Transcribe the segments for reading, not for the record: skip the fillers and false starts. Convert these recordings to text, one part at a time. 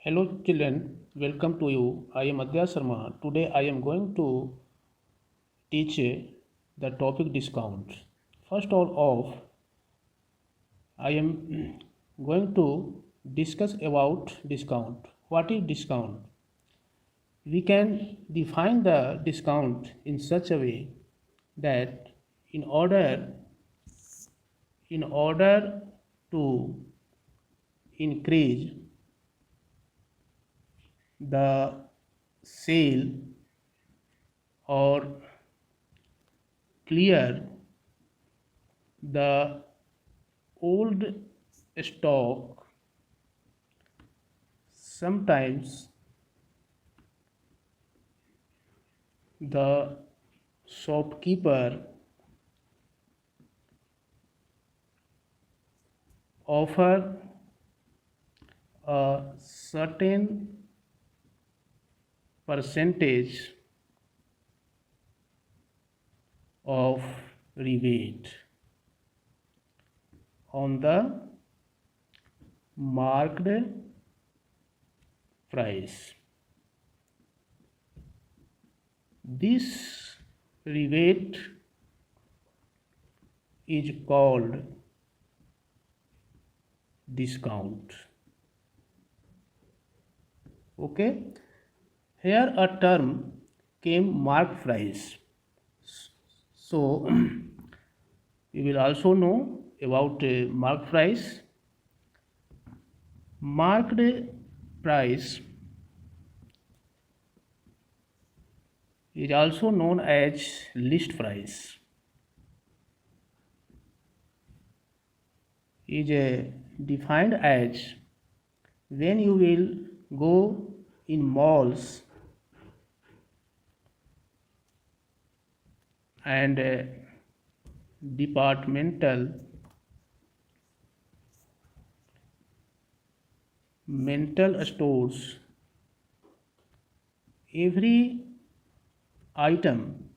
Hello children, welcome to you. I am Adya Sharma. Today I am going to teach the topic discount. First of all, I am going to discuss about discount. What is discount? We can define the discount in such a way that in order in order to increase the sale or clear the old stock, sometimes the shopkeeper offer a certain percentage of rebate on the marked price. This rebate is called discount. Okay, here a term came marked price. So we will also know about marked price. Marked price is also known as list price. Is defined as when you will go in malls and departmental mental stores, every item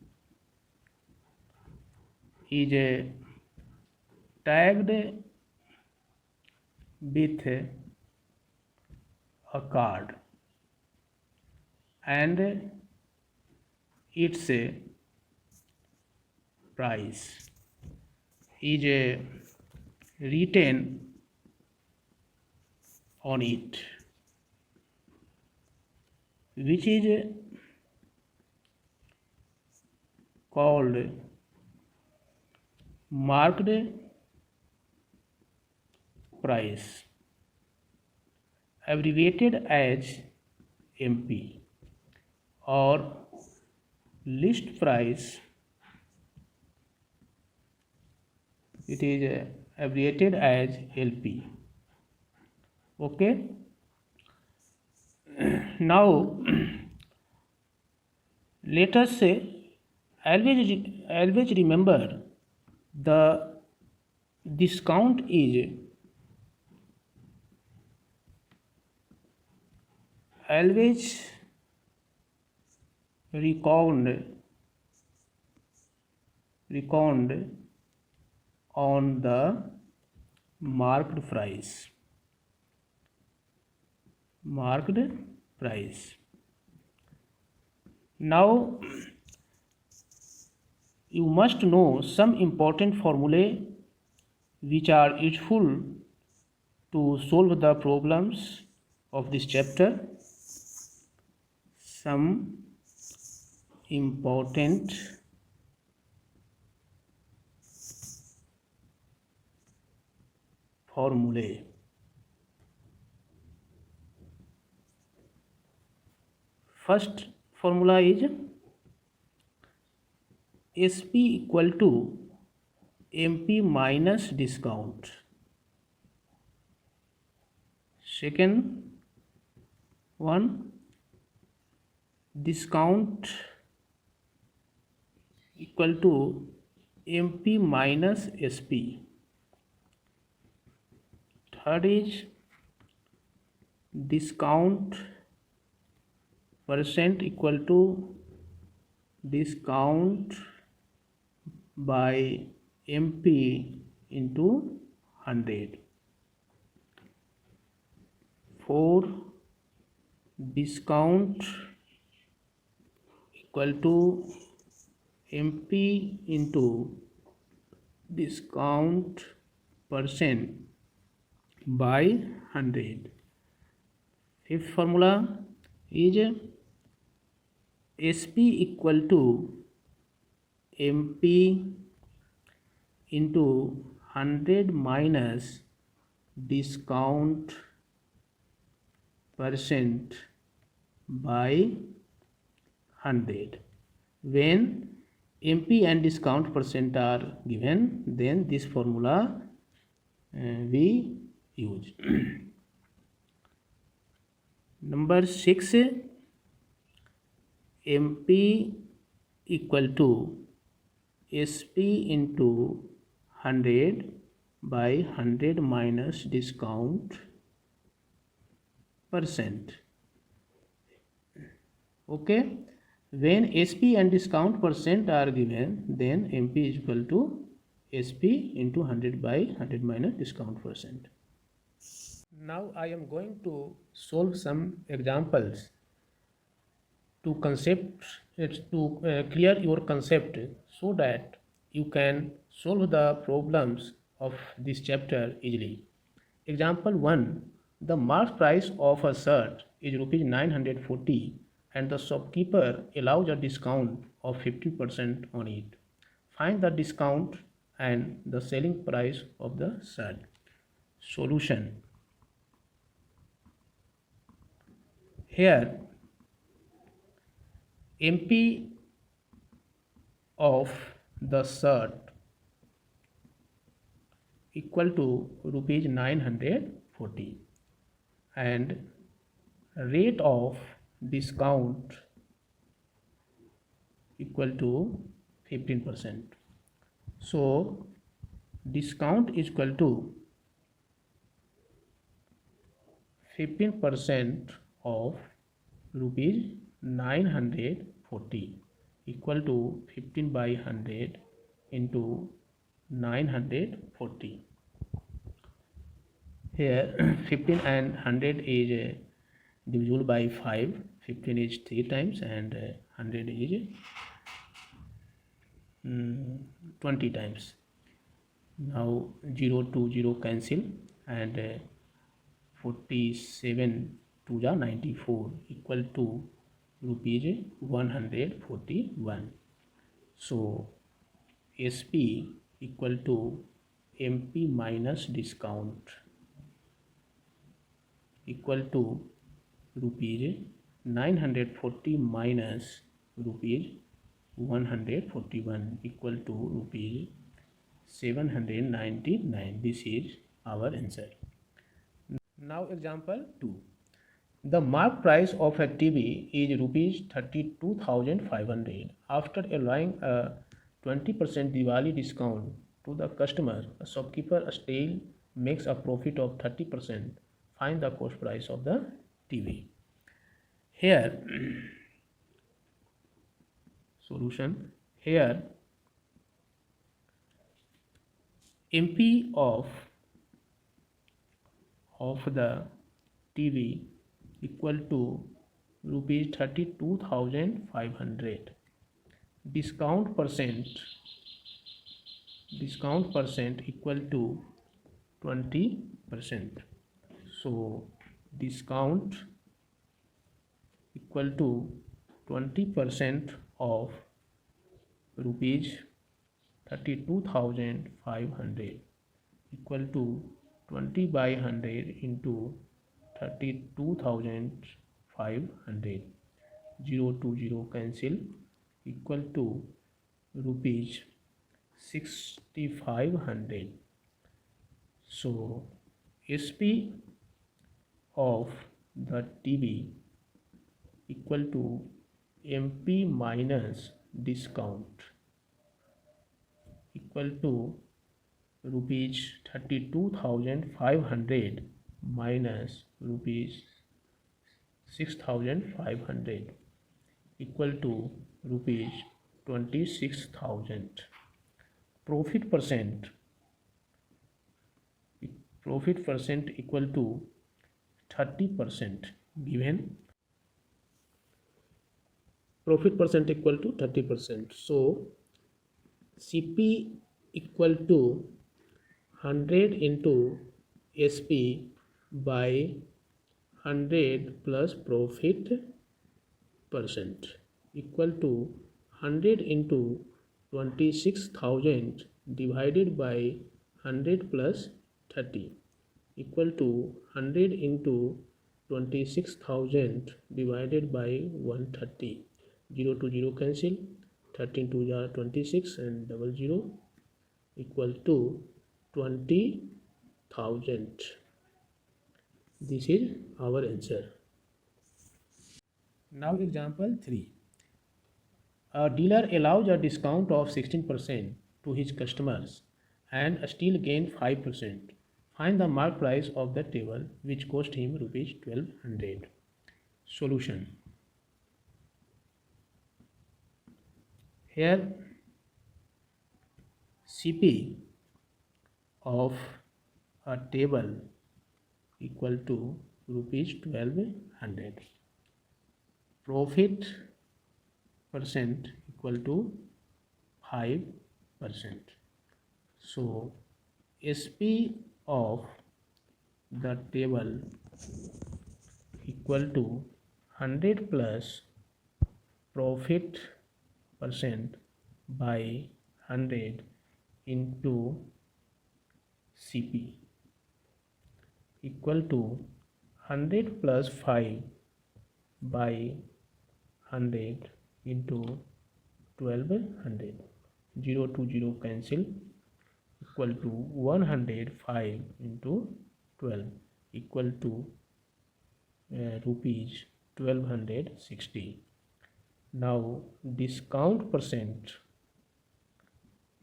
is tagged with a card and its price is written on it, which is called marked price, abbreviated as MP, or list price. It is abbreviated as LP. Okay. Now let us say always remember the discount is always reckoned on the marked price. Now you must know some important formulae which are useful to solve the problems of this chapter. Some important formulae. First formula is SP equal to MP minus discount. Second one, discount equal to MP minus SP. Third is discount percent equal to discount by MP into 100. 4. discount equal to MP into discount percent by 100. Fifth formula is SP equal to MP into 100 minus discount percent by 100. When MP and discount percent are given, then this formula we use. Number 6, MP equal to SP into 100 by 100 minus discount percent. Okay, when SP and discount percent are given, then MP is equal to SP into 100 by 100 minus discount percent. Now I am going to solve some examples to clear your concept, so that you can solve the problems of this chapter easily. Example 1. The market price of a shirt is rupees 940 and the shopkeeper allows a discount of 50% on it. Find the discount and the selling price of the shirt. Solution. Here MP of the shirt equal to rupees 940 and rate of discount equal to 15%. So discount is equal to 15% of rupees 940 equal to 15 by 100 into 940. Here 15 and 100 is divisible by 5. 15 is 3 times and 100 is 20 times. Now 0 to 0 cancel and 47 to the 94 equal to rupees 141. So SP equal to MP minus discount equal to rupees 940 minus rupees 141 equal to rupees 799. This is our answer. Now example 2. The market price of a TV is rupees 32,500. After allowing a 20% Diwali discount to the customer, a shopkeeper still makes a profit of 30%. Find the cost price of the TV. Here solution. Here MP of the TV equal to rupees 32,500. Discount percent equal to 20%. So discount equal to 20% of rupees 32,500 equal to 20 by 100 into 32,500. 0 to 0 cancel equal to rupees 6,500. So SP of the TV equal to MP minus discount equal to rupees 32,500 minus rupees 6,500 equal to rupees 26,000. Profit percent equal to 30% given. profit percent equal to 30%. So CP equal to 100 into SP by 100 plus profit percent equal to 100 into 26,000 divided by 100 plus 30 equal to 100 into 26,000 divided by 130. 0 to 0 cancel, 13 to 26 and double 0 equal to 20,000. This is our answer. Now example 3. A dealer allows a discount of 16% to his customers and still gain 5%. Find the mark price of the table which cost him rupees 1200. Solution. Here CP of a table equal to rupees 1200. Profit percent equal to 5%. So SP of the table equal to 100 plus profit percent by 100 into CP equal to 100 plus 5 by 100 into 1200. 0 to 0 cancel, equal to 105 into 12 equal to rupees 1260. Now discount percent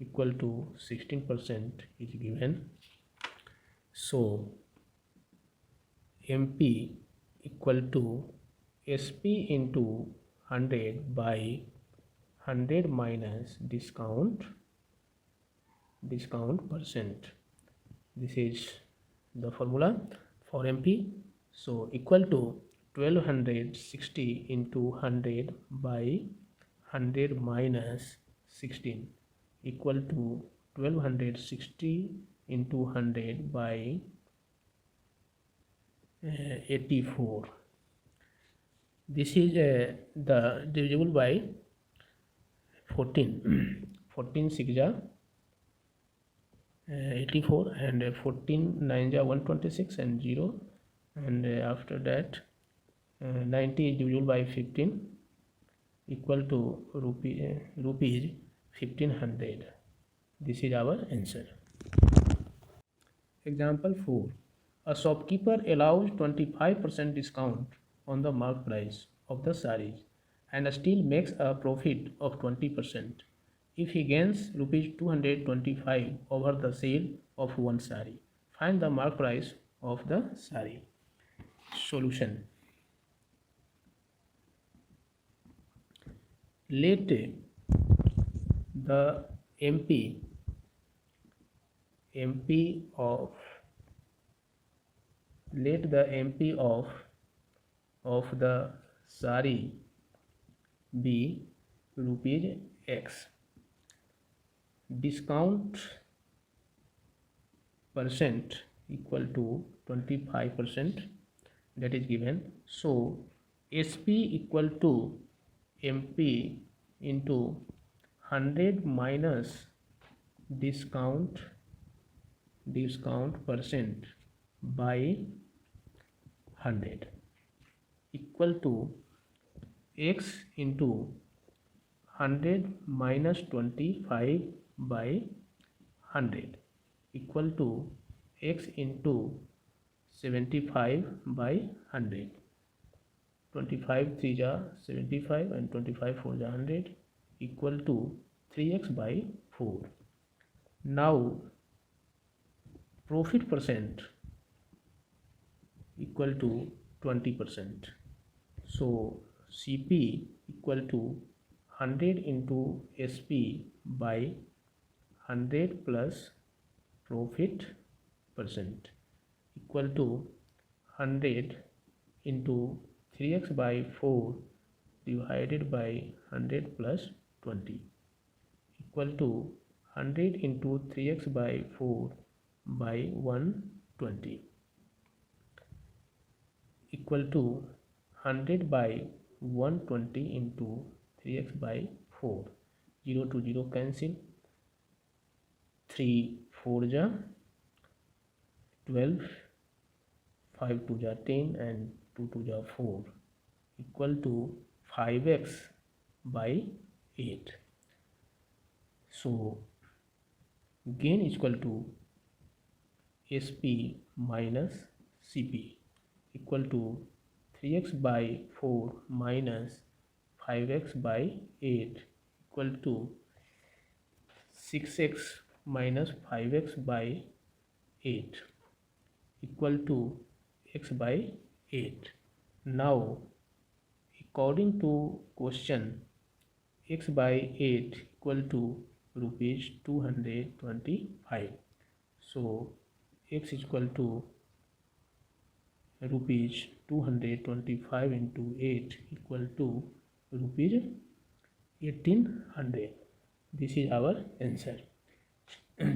equal to 16% is given. So MP equal to SP into 100 by 100 minus discount percent. This is the formula for MP. So equal to 1260 into 100 by 100 minus 16 equal to 1260 into 100 by 84. This is the divisible by 14. 14 6 ja 84 and 14 9 ja 126 and 0, and after that 90 is divisible by 15 equal to rupees 1500. This is our answer. Example 4. A shopkeeper allows 25% discount on the mark price of the sarees and still makes a profit of 20% if he gains rupees 225 over the sale of one saree. Find the mark price of the saree. Solution. Let the MP of the saree be rupees X. Discount percent equal to 25%, that is given. So SP equal to MP into 100 minus discount percent by 100 equal to X into 100 minus 25 by 100 equal to X into 75 by 100. 25 3 ja 75 and 25 4 ja 100 equal to 3x by 4. Now profit percent equal to 20%. So CP equal to 100 into SP by 100 plus profit percent equal to 100 into 3x by 4 divided by 100 plus 20 equal to 100 into 3x by 4 by 120 equal to 100 by 120 into 3x by 4. 0 to 0 cancel. 3 4 ja 12, 5 2 ja 10 and 2 2 ja 4 equal to 5x by 8. So gain is equal to SP minus CP equal to 3x by 4 minus 5x by 8 equal to 6x minus 5x by 8 equal to x by 8. Now according to question, x by 8 equal to rupees 225. So x is equal to rupees 225 into 8 equal to rupees 1800. This is our answer.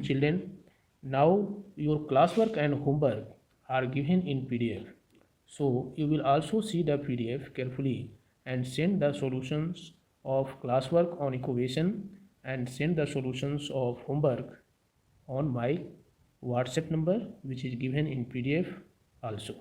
Children, now your classwork and homework are given in PDF. So you will also see the PDF carefully and send the solutions of classwork on equation and send the solutions of homework on my WhatsApp number, which is given in PDF also.